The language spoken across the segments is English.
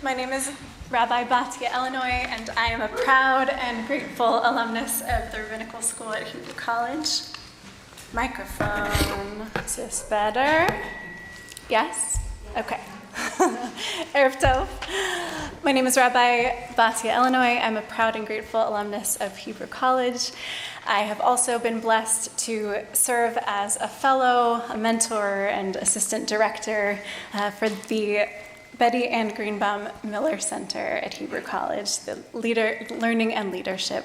My name is Rabbi Batya, Ellinoy, and I am a proud and grateful alumnus of the Rabbinical School at Hebrew College. Microphone. Is this better? Yes? Okay. Erev Tov. My name is Rabbi Batya, Ellinoy. I'm a proud and grateful alumnus of Hebrew College. I have also been blessed to serve as a fellow, a mentor, and assistant director for the Betty and Greenbaum Miller Center at Hebrew College, the Learning and Leadership.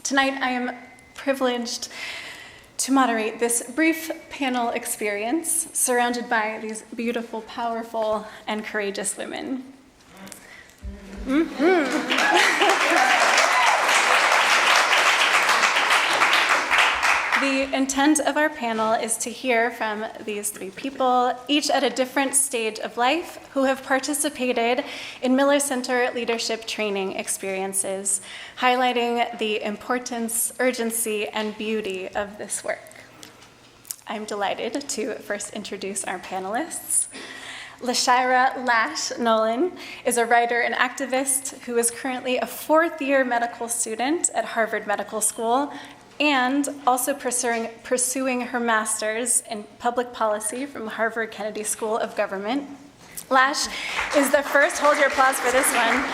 Tonight, I am privileged to moderate this brief panel experience surrounded by these beautiful, powerful, and courageous women. The intent of our panel is to hear from these three people, each at a different stage of life, who have participated in Miller Center leadership training experiences, highlighting the importance, urgency, and beauty of this work. I'm delighted to first introduce our panelists. LaShyra Nolen is a writer and activist who is currently a fourth-year medical student at Harvard Medical School and also pursuing her master's in public policy from Harvard Kennedy School of Government. Lash is the first, hold your applause for this one,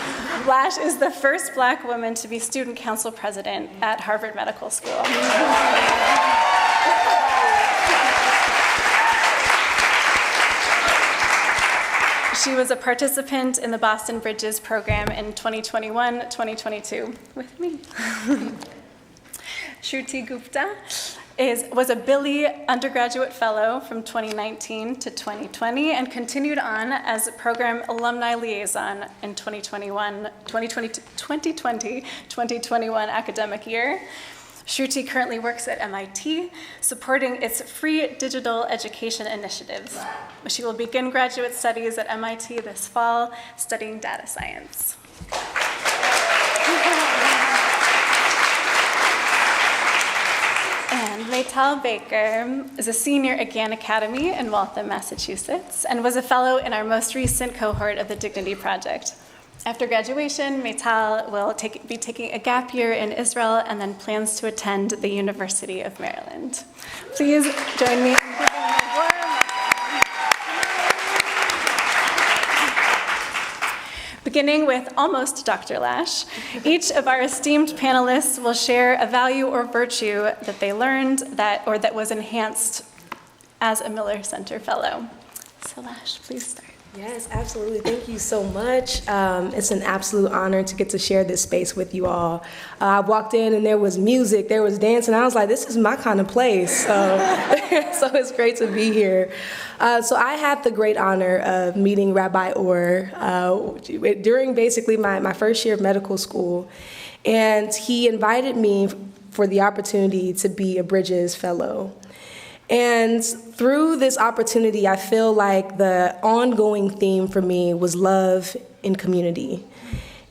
Lash is the first Black woman to be student council president at Harvard Medical School. She was a participant in the Boston Bridges program in 2021-2022 with me. Shruti Gupta was a BILI undergraduate fellow from 2019 to 2020 and continued on as a program Alumni Liaison in 2020-2021 academic year. Shruti currently works at MIT, supporting its free digital education initiatives. She will begin graduate studies at MIT this fall, studying data science. And Meital Baker is a senior at Gann Academy in Waltham, Massachusetts, and was a fellow in our most recent cohort of the Dignity Project. After graduation, Meital will be taking a gap year in Israel and then plans to attend the University of Maryland. Please join me in giving a warm Beginning with almost Dr. Lash, each of our esteemed panelists will share a value or virtue that they learned that was enhanced as a Miller Center Fellow. So Lash, please start. Yes, absolutely. Thank you so much. It's an absolute honor to get to share this space with you all. I walked in and there was music, there was dancing. I was like, this is my kind of place. So it's great to be here. So I had the great honor of meeting Rabbi Orr during basically my first year of medical school. And he invited me for the opportunity to be a Bridges Fellow. And through this opportunity, I feel like the ongoing theme for me was love and community.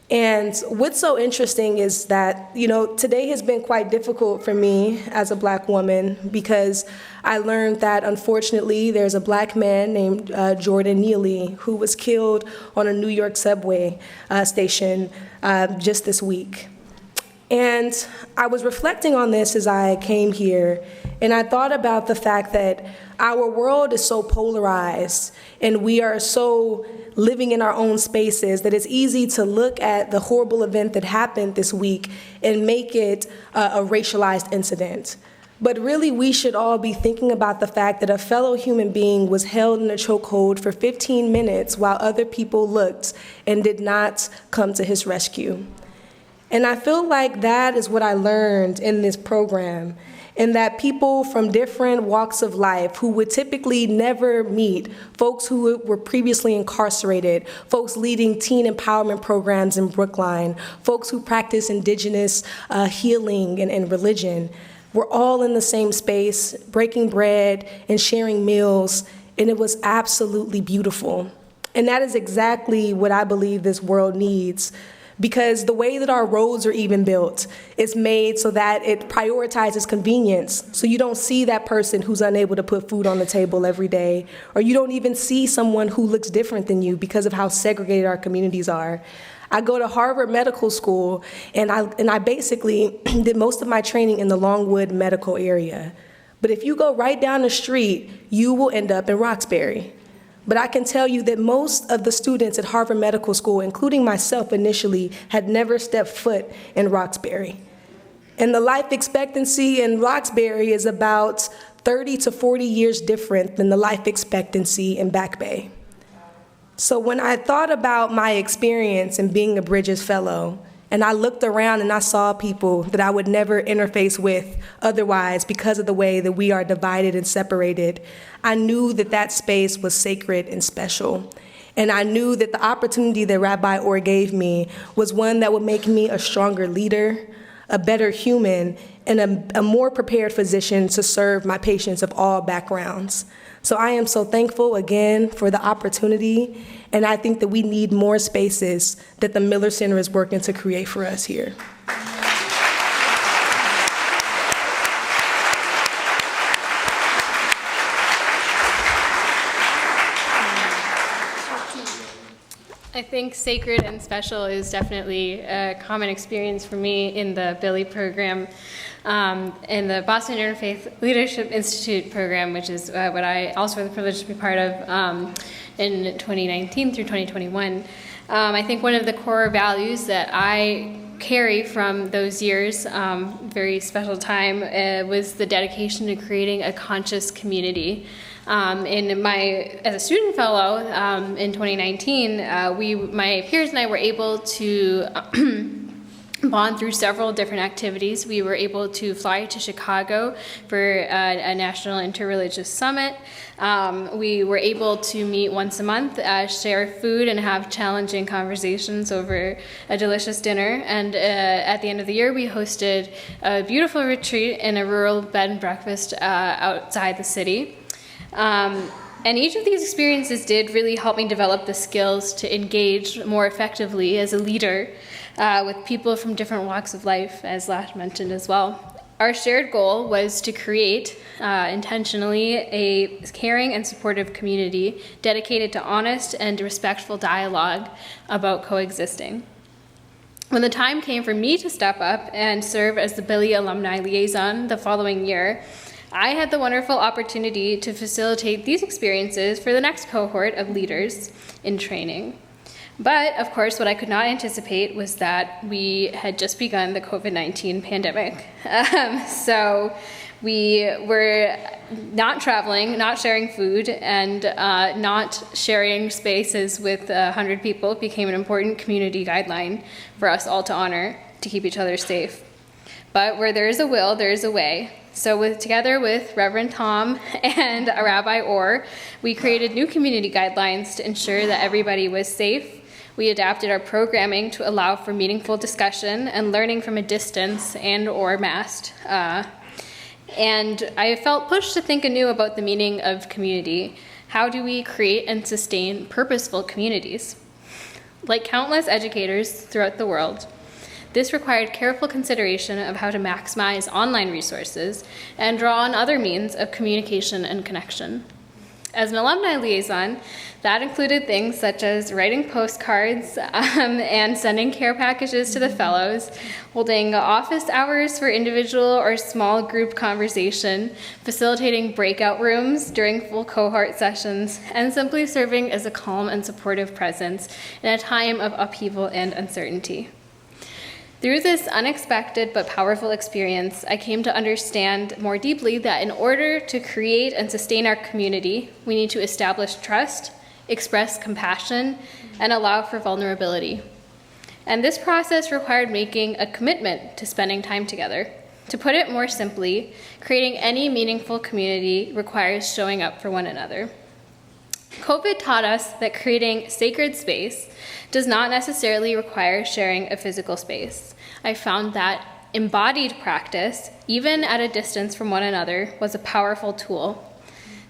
And what's so interesting is that, today has been quite difficult for me as a Black woman because I learned that, unfortunately, there's a Black man named Jordan Neely who was killed on a New York subway station just this week. And I was reflecting on this as I came here, and I thought about the fact that our world is so polarized, and we are so living in our own spaces that it's easy to look at the horrible event that happened this week and make it a racialized incident. But really, we should all be thinking about the fact that a fellow human being was held in a chokehold for 15 minutes while other people looked and did not come to his rescue. And I feel like that is what I learned in this program, and that people from different walks of life who would typically never meet, folks who were previously incarcerated, folks leading teen empowerment programs in Brookline, folks who practice indigenous healing and religion, were all in the same space, breaking bread and sharing meals, and it was absolutely beautiful. And that is exactly what I believe this world needs. because the way that our roads are even built is made so that it prioritizes convenience. So you don't see that person who's unable to put food on the table every day, or you don't even see someone who looks different than you because of how segregated our communities are. I go to Harvard Medical School, and I basically did most of my training in the Longwood medical area. But if you go right down the street, you will end up in Roxbury. But I can tell you that most of the students at Harvard Medical School, including myself initially, had never stepped foot in Roxbury. And the life expectancy in Roxbury is about 30 to 40 years different than the life expectancy in Back Bay. So when I thought about my experience in being a Bridges Fellow, and I looked around and I saw people that I would never interface with otherwise because of the way that we are divided and separated, I knew that that space was sacred and special. And I knew that the opportunity that Rabbi Orr gave me was one that would make me a stronger leader, a better human, and a more prepared physician to serve my patients of all backgrounds. So I am so thankful again for the opportunity, and I think that we need more spaces that the Miller Center is working to create for us here. I think sacred and special is definitely a common experience for me in the BILI program, in the Boston Interfaith Leadership Institute program, which is what I also had the privilege to be part of in 2019 through 2021. I think one of the core values that I carry from those years, very special time, was the dedication to creating a conscious community. As a student fellow in 2019, my peers and I were able to bond through several different activities. We were able to fly to Chicago for a national interreligious summit. We were able to meet once a month, share food, and have challenging conversations over a delicious dinner. And at the end of the year, we hosted a beautiful retreat in a rural bed and breakfast outside the city. And each of these experiences did really help me develop the skills to engage more effectively as a leader with people from different walks of life, as Lash mentioned as well. Our shared goal was to create intentionally a caring and supportive community dedicated to honest and respectful dialogue about coexisting. When the time came for me to step up and serve as the BILI Alumni Liaison the following year, I had the wonderful opportunity to facilitate these experiences for the next cohort of leaders in training. But, of course, what I could not anticipate was that we had just begun the COVID-19 pandemic. So we were not traveling, not sharing food, and not sharing spaces with 100 people became an important community guideline for us all to honor to keep each other safe. But where there is a will, there is a way. So together with Reverend Tom and Rabbi Orr, we created new community guidelines to ensure that everybody was safe. We adapted our programming to allow for meaningful discussion and learning from a distance and or masked. And I felt pushed to think anew about the meaning of community. How do we create and sustain purposeful communities? Like countless educators throughout the world, this required careful consideration of how to maximize online resources and draw on other means of communication and connection. As an alumni liaison, that included things such as writing postcards and sending care packages to the fellows, holding office hours for individual or small group conversation, facilitating breakout rooms during full cohort sessions, and simply serving as a calm and supportive presence in a time of upheaval and uncertainty. Through this unexpected but powerful experience, I came to understand more deeply that in order to create and sustain our community, we need to establish trust, express compassion, and allow for vulnerability. And this process required making a commitment to spending time together. To put it more simply, creating any meaningful community requires showing up for one another. COVID taught us that creating sacred space does not necessarily require sharing a physical space. I found that embodied practice, even at a distance from one another, was a powerful tool.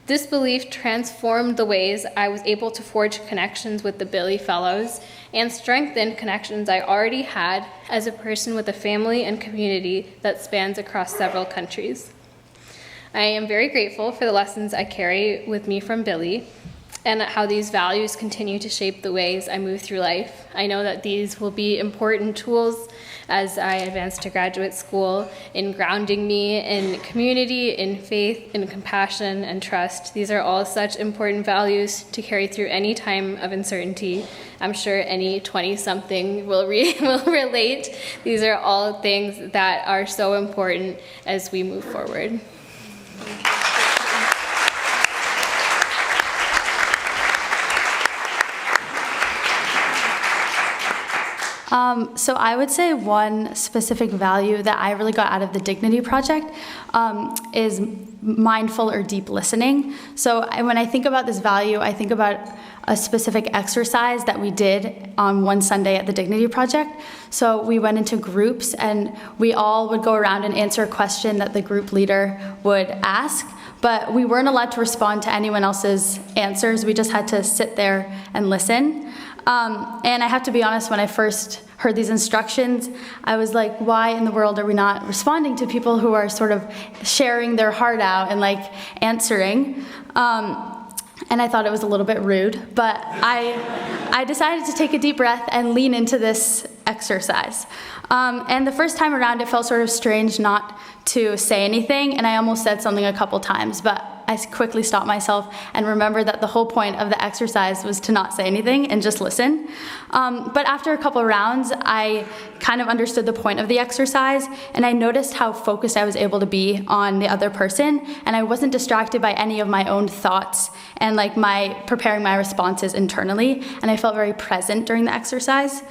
This belief transformed the ways I was able to forge connections with the BILI fellows and strengthened connections I already had as a person with a family and community that spans across several countries. I am very grateful for the lessons I carry with me from BILI and how these values continue to shape the ways I move through life. I know that these will be important tools as I advance to graduate school in grounding me in community, in faith, in compassion, and trust. These are all such important values to carry through any time of uncertainty. I'm sure any 20-something will relate. These are all things that are so important as we move forward. So I would say one specific value that I really got out of the Dignity Project is mindful or deep listening. So when I think about this value, I think about a specific exercise that we did on one Sunday at the Dignity Project. So we went into groups and we all would go around and answer a question that the group leader would ask, but we weren't allowed to respond to anyone else's answers. We just had to sit there and listen. And I have to be honest, when I first heard these instructions, I was like, why in the world are we not responding to people who are sort of sharing their heart out and like answering? And I thought it was a little bit rude, but I decided to take a deep breath and lean into this exercise. And the first time around, it felt sort of strange not to say anything, and I almost said something a couple times, but I quickly stopped myself and remembered that the whole point of the exercise was to not say anything and just listen. But after a couple rounds, I kind of understood the point of the exercise, and I noticed how focused I was able to be on the other person, and I wasn't distracted by any of my own thoughts and like preparing my responses internally, and I felt very present during the exercise.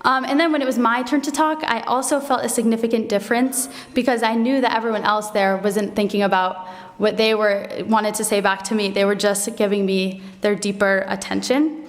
And then when it was my turn to talk, I also felt a significant difference because I knew that everyone else there wasn't thinking about what they wanted to say back to me. They were just giving me their deeper attention.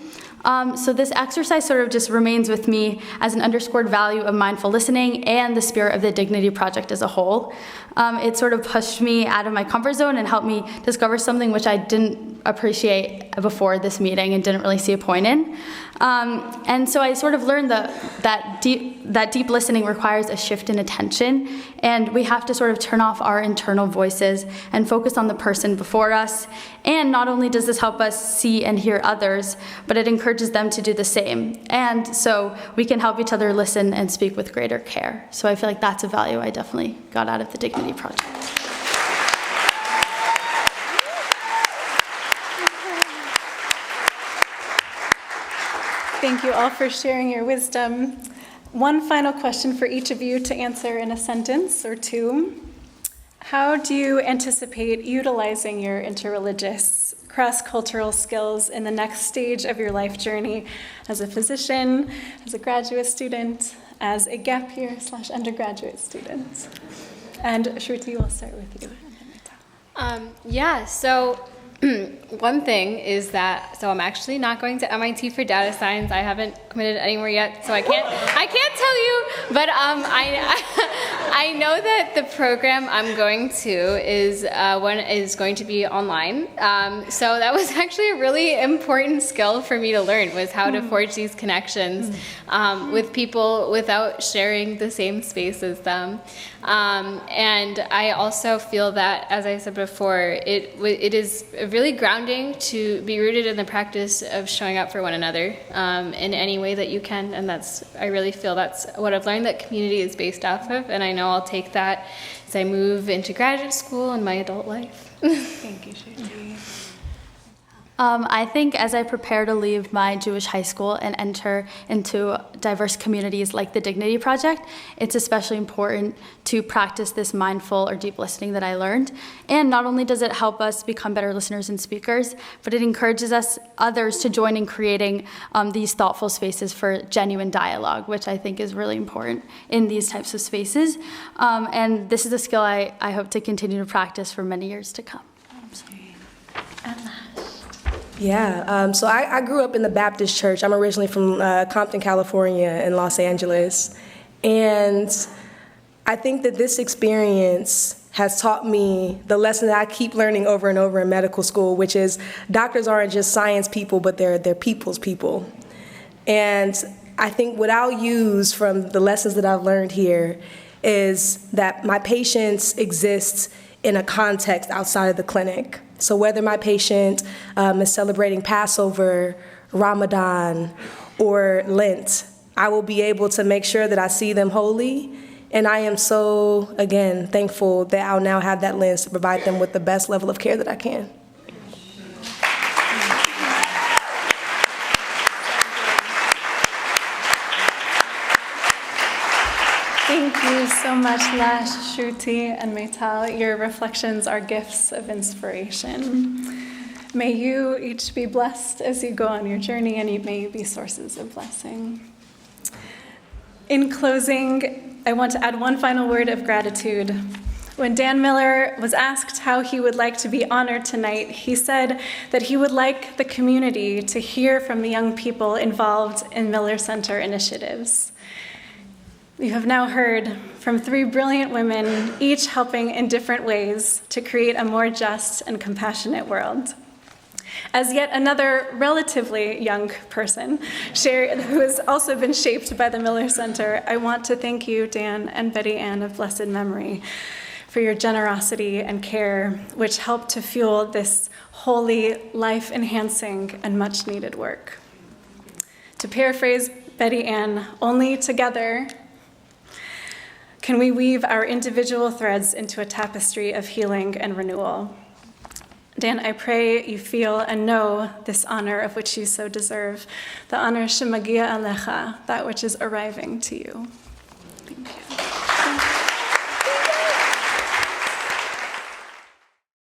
So this exercise sort of just remains with me as an underscored value of mindful listening and the spirit of the Dignity Project as a whole. It sort of pushed me out of my comfort zone and helped me discover something which I didn't appreciate before this meeting and didn't really see a point in. And so I sort of learned that deep listening requires a shift in attention, and we have to sort of turn off our internal voices and focus on the person before us. And not only does this help us see and hear others, but it encourages them to do the same. And so we can help each other listen and speak with greater care. So I feel like that's a value I definitely got out of the Dignity Project. Thank you all for sharing your wisdom. One final question for each of you to answer in a sentence or two. How do you anticipate utilizing your interreligious, cross-cultural skills in the next stage of your life journey as a physician, as a graduate student, as a gap year / undergraduate student? And Shruti, we'll start with you. So one thing is that, so I'm actually not going to MIT for data science. I haven't committed anywhere yet, so I can't tell you, but I know that the program I'm going to is going to be online. So that was actually a really important skill for me to learn, was how to forge these connections with people without sharing the same space as them. And I also feel that, as I said before, it is really grounding to be rooted in the practice of showing up for one another in any way that you can. And I really feel that's what I've learned that community is based off of. And I know I'll take that as I move into graduate school and my adult life. Thank you, Shruti. I think as I prepare to leave my Jewish high school and enter into diverse communities like the Dignity Project, it's especially important to practice this mindful or deep listening that I learned. And not only does it help us become better listeners and speakers, but it encourages others to join in creating these thoughtful spaces for genuine dialogue, which I think is really important in these types of spaces. And this is a skill I hope to continue to practice for many years to come. Yeah, so I grew up in the Baptist church. I'm originally from Compton, California, in Los Angeles. And I think that this experience has taught me the lesson that I keep learning over and over in medical school, which is doctors aren't just science people, but they're people's people. And I think what I'll use from the lessons that I've learned here is that my patients exist in a context outside of the clinic. So whether my patient is celebrating Passover, Ramadan, or Lent, I will be able to make sure that I see them wholly. And I am so, again, thankful that I'll now have that lens to provide them with the best level of care that I can. Thank you so much, Shruti and Meital. Your reflections are gifts of inspiration. May you each be blessed as you go on your journey, and may you be sources of blessing. In closing, I want to add one final word of gratitude. When Dan Miller was asked how he would like to be honored tonight, he said that he would like the community to hear from the young people involved in Miller Center initiatives. You have now heard from 3 brilliant women, each helping in different ways to create a more just and compassionate world. As yet another relatively young person who has also been shaped by the Miller Center, I want to thank you, Dan and Betty Ann of blessed memory, for your generosity and care, which helped to fuel this holy, life-enhancing, and much-needed work. To paraphrase Betty Ann, only together can we weave our individual threads into a tapestry of healing and renewal. Dan, I pray you feel and know this honor of which you so deserve, the honor shemagia alecha, that which is arriving to you.